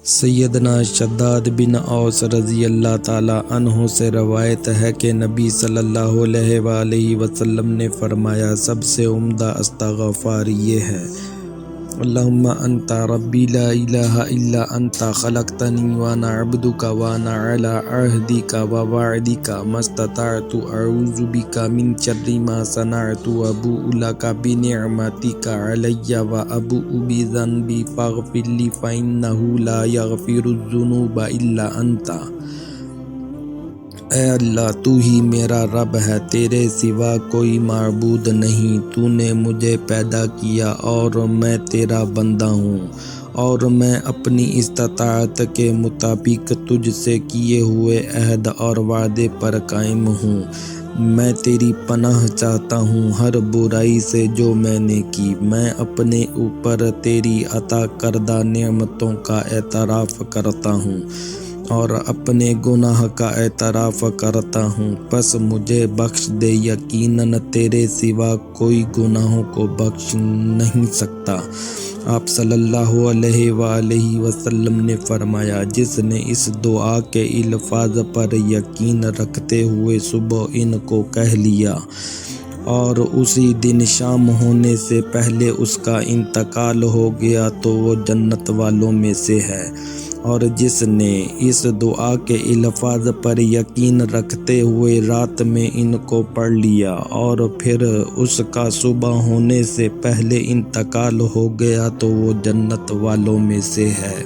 سیدنا شداد بن اوس رضی اللہ تعالیٰ عنہ سے روایت ہے کہ نبی صلی اللہ علیہ وآلہ وسلم نے فرمایا، سب سے عمدہ استغفار یہ ہے: اللہم انت ربی لا الہ الا انت خلقتنی وانا عبدک وانا علی عہدک ووعدک ما استطعت اعوذ بک من شر ما صنعت ابوء لک بنعمتک علی وابوء بذنبی فاغفر لی فانہ لا یغفر الذنوب الا انت۔ اے اللہ، تو ہی میرا رب ہے، تیرے سوا کوئی معبود نہیں۔ تو نے مجھے پیدا کیا اور میں تیرا بندہ ہوں، اور میں اپنی استطاعت کے مطابق تجھ سے کیے ہوئے عہد اور وعدے پر قائم ہوں۔ میں تیری پناہ چاہتا ہوں ہر برائی سے جو میں نے کی۔ میں اپنے اوپر تیری عطا کردہ نعمتوں کا اعتراف کرتا ہوں اور اپنے گناہ کا اعتراف کرتا ہوں، پس مجھے بخش دے۔ یقیناً تیرے سوا کوئی گناہوں کو بخش نہیں سکتا۔ آپ صلی اللہ علیہ وآلہ وسلم نے فرمایا، جس نے اس دعا کے الفاظ پر یقین رکھتے ہوئے صبح ان کو کہہ لیا اور اسی دن شام ہونے سے پہلے اس کا انتقال ہو گیا تو وہ جنت والوں میں سے ہے، اور جس نے اس دعا کے الفاظ پر یقین رکھتے ہوئے رات میں ان کو پڑھ لیا اور پھر اس کا صبح ہونے سے پہلے انتقال ہو گیا تو وہ جنت والوں میں سے ہے۔